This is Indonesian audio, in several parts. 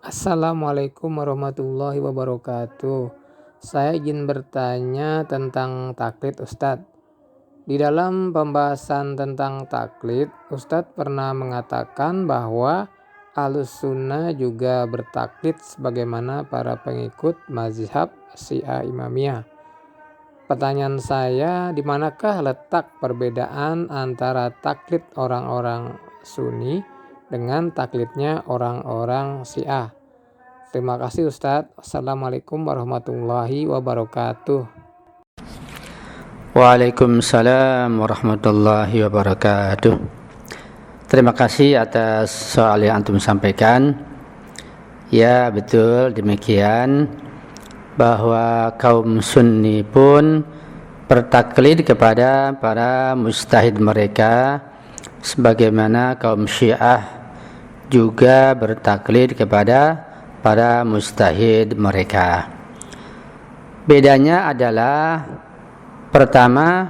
Assalamualaikum warahmatullahi wabarakatuh. Saya ingin bertanya tentang taklid Ustadz. Di dalam pembahasan tentang taklid, Ustadz pernah mengatakan bahwa Ahlus Sunnah juga bertaklid sebagaimana para pengikut mazhab Syiah Imamiyah. Pertanyaan saya, di manakah letak perbedaan antara taklid orang-orang Sunni dengan taklidnya orang-orang Syiah? Terima kasih Ustadz. Assalamualaikum warahmatullahi wabarakatuh. Waalaikumsalam warahmatullahi wabarakatuh. Terima kasih atas soal yang antum sampaikan. Ya, betul demikian, bahwa kaum Sunni pun bertaklid kepada para mujtahid mereka, sebagaimana kaum Syiah juga bertaklid kepada para mujtahid mereka. Bedanya adalah, pertama,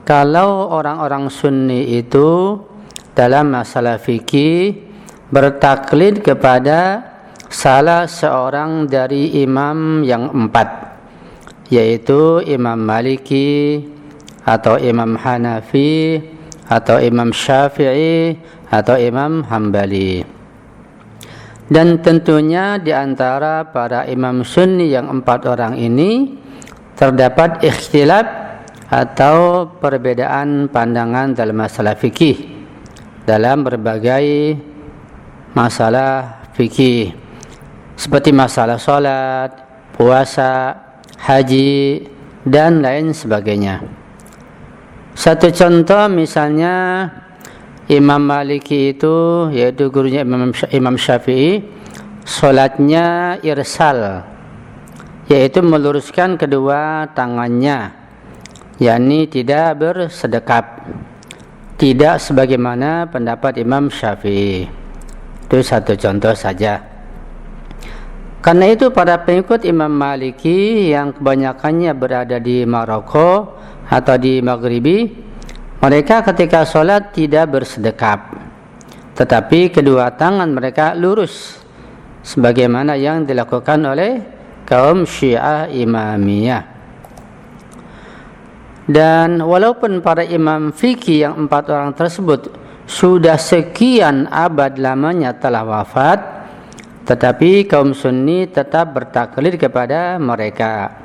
kalau orang-orang Sunni itu dalam masalah fikih bertaklid kepada salah seorang dari imam yang 4, yaitu Imam Maliki atau Imam Hanafi atau Imam Syafi'i atau Imam Hambali. Dan tentunya di antara para imam Sunni yang 4 orang ini terdapat ikhtilaf atau perbedaan pandangan dalam masalah fikih, dalam berbagai masalah fikih, seperti masalah sholat, puasa, haji, dan lain sebagainya. Satu contoh misalnya, Imam Maliki itu, yaitu gurunya Imam Syafi'i, sholatnya irsal, yaitu meluruskan kedua tangannya, yakni tidak bersedekap, tidak sebagaimana pendapat Imam Syafi'i. Itu satu contoh saja. Karena itu para pengikut Imam Maliki yang kebanyakannya berada di Maroko atau di Maghribi, mereka ketika sholat tidak bersedekap, tetapi kedua tangan mereka lurus, sebagaimana yang dilakukan oleh kaum Syiah Imamiyah. Dan walaupun para imam fikih yang 4 orang tersebut sudah sekian abad lamanya telah wafat, tetapi kaum Sunni tetap bertaklid kepada mereka.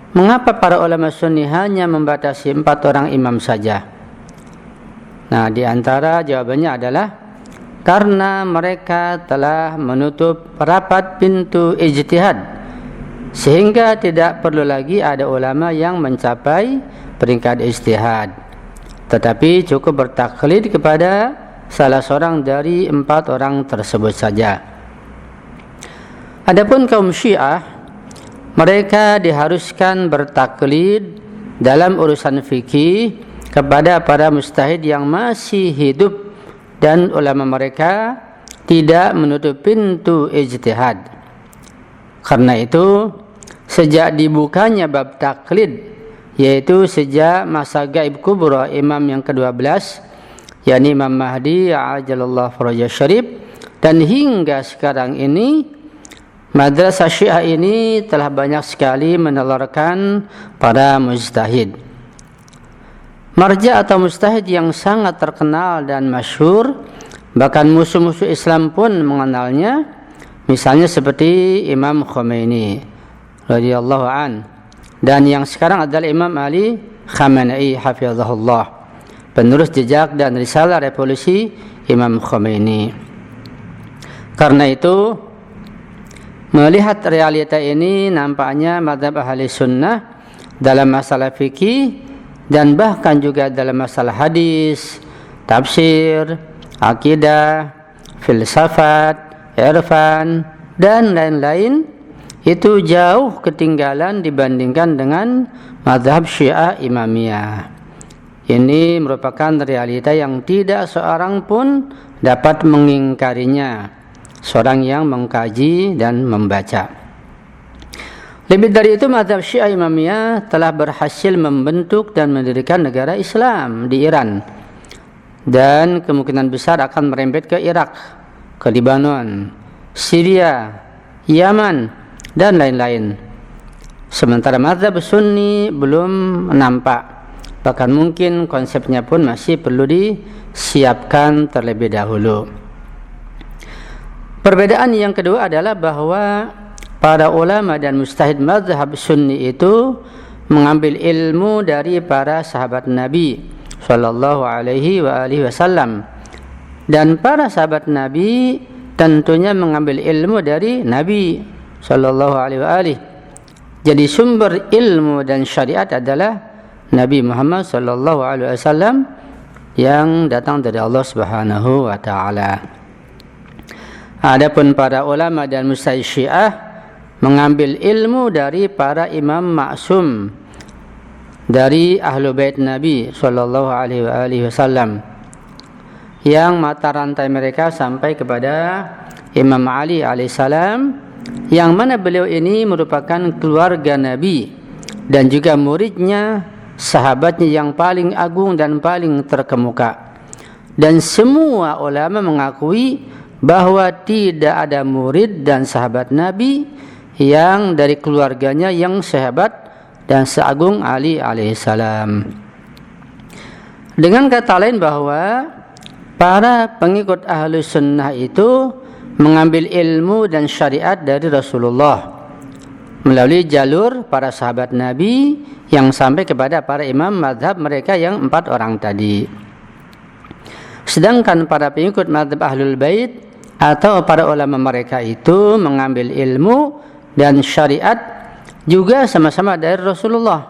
Mengapa para ulama Sunni hanya membatasi 4 orang imam saja? Nah, di antara jawabannya adalah karena mereka telah menutup rapat pintu ijtihad, sehingga tidak perlu lagi ada ulama yang mencapai peringkat ijtihad, tetapi cukup bertaklid kepada salah seorang dari 4 orang tersebut saja. Adapun kaum Syiah, mereka diharuskan bertaklid dalam urusan fikih kepada para mujtahid yang masih hidup, dan ulama mereka tidak menutup pintu ijtihad. Karena itu, sejak dibukanya bab taklid, yaitu sejak masa gaib kubra imam yang ke-12, yakni Imam Mahdi ajalallahu farajahu syarif, dan hingga sekarang ini madrasah Syiah ini telah banyak sekali menelurkan para mujtahid. Marja atau mujtahid yang sangat terkenal dan masyhur, bahkan musuh-musuh Islam pun mengenalnya, misalnya seperti Imam Khomeini radhiyallahu an, dan yang sekarang adalah Imam Ali Khamenei hafizahullah, penerus jejak dan risalah revolusi Imam Khomeini. Karena itu, melihat realita ini, nampaknya mazhab ahli sunnah dalam masalah fikih dan bahkan juga dalam masalah hadis, tafsir, akidah, filsafat, irfan, dan lain-lain, itu jauh ketinggalan dibandingkan dengan mazhab Syiah Imamiyah. Ini merupakan realita yang tidak seorang pun dapat mengingkarinya, seorang yang mengkaji dan membaca. Lebih dari itu, mazhab Syiah Imamiyah telah berhasil membentuk dan mendirikan negara Islam di Iran, dan kemungkinan besar akan merembet ke Irak, ke Lebanon, Syria, Yaman, dan lain-lain. Sementara mazhab Sunni belum nampak. Bahkan mungkin konsepnya pun masih perlu disiapkan terlebih dahulu. Perbedaan yang kedua adalah bahwa para ulama dan mujtahid mazhab Sunni itu mengambil ilmu dari para sahabat Nabi sallallahu alaihi wasallam, dan para sahabat Nabi tentunya mengambil ilmu dari Nabi sallallahu alaihi wasallam. Jadi sumber ilmu dan syariat adalah Nabi Muhammad sallallahu alaihi wasallam yang datang dari Allah Subhanahu wa taala. Adapun para ulama dan mujtahid Syiah mengambil ilmu dari para imam maksum dari ahlu bait Nabi sallallahu alaihi wasallam, yang mata rantai mereka sampai kepada Imam Ali alaihissalam, yang mana beliau ini merupakan keluarga Nabi dan juga muridnya, sahabatnya yang paling agung dan paling terkemuka. Dan semua ulama mengakui bahwa tidak ada murid dan sahabat Nabi yang dari keluarganya yang sehebat dan seagung Ali alaihissalam. Dengan kata lain bahwa para pengikut ahlu sunnah itu mengambil ilmu dan syariat dari Rasulullah melalui jalur para sahabat Nabi yang sampai kepada para imam mazhab mereka yang 4 orang tadi. Sedangkan para pengikut mazhab Ahlul Bait atau para ulama mereka itu mengambil ilmu dan syariat juga sama-sama dari Rasulullah,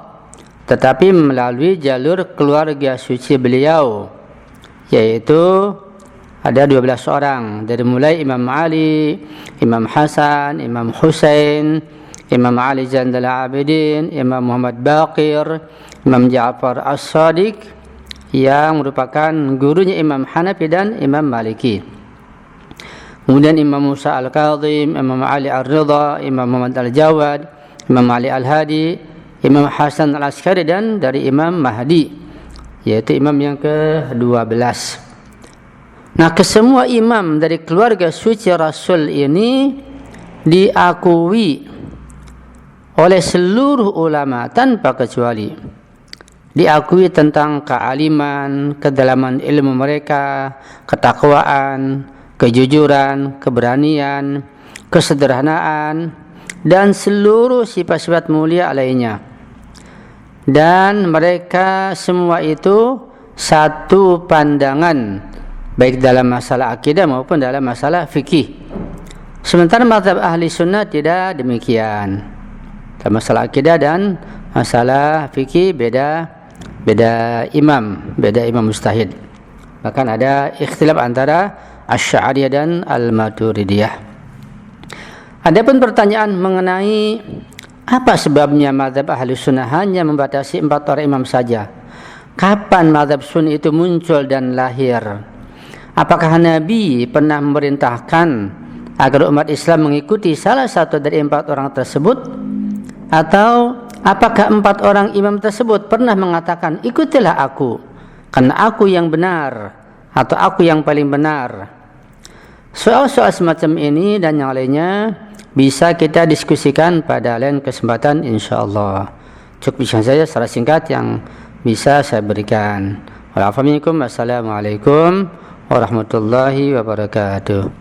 tetapi melalui jalur keluarga suci beliau, yaitu ada 12 orang, dari mulai Imam Ali, Imam Hasan, Imam Husain, Imam Ali Zainal Abidin, Imam Muhammad Baqir, Imam Ja'far As-Sadiq, yang merupakan gurunya Imam Hanafi dan Imam Maliki. Kemudian Imam Musa Al-Kadhim, Imam Ali Ar-Ridha, Imam Muhammad Al-Jawad, Imam Ali Al-Hadi, Imam Hasan Al-Askari, dan dari Imam Mahdi, yaitu imam yang ke-12. Nah, kesemua imam dari keluarga suci Rasul ini diakui oleh seluruh ulama tanpa kecuali. Diakui tentang kealiman, kedalaman ilmu mereka, ketakwaan, kejujuran, keberanian, kesederhanaan, dan seluruh sifat-sifat mulia lainnya. Dan mereka semua itu satu pandangan, baik dalam masalah akidah maupun dalam masalah fikih. Sementara mazhab ahli sunnah tidak demikian. Dalam masalah akidah dan masalah fikih beda imam mujtahid. Bahkan ada ikhtilaf antara Asy'ariyah dan Al-Maturidiyah. Adapun pertanyaan mengenai apa sebabnya mazhab ahli sunnah hanya membatasi 4 orang imam saja, kapan mazhab sunni itu muncul dan lahir? Apakah Nabi pernah memerintahkan agar umat Islam mengikuti salah satu dari 4 orang tersebut? Atau apakah 4 orang imam tersebut pernah mengatakan, ikutilah aku karena aku yang benar, atau aku yang paling benar? Soal-soal semacam ini dan yang lainnya bisa kita diskusikan pada lain kesempatan insyaallah. Cukup saja secara singkat yang bisa saya berikan. Wassalamualaikum warahmatullahi wabarakatuh.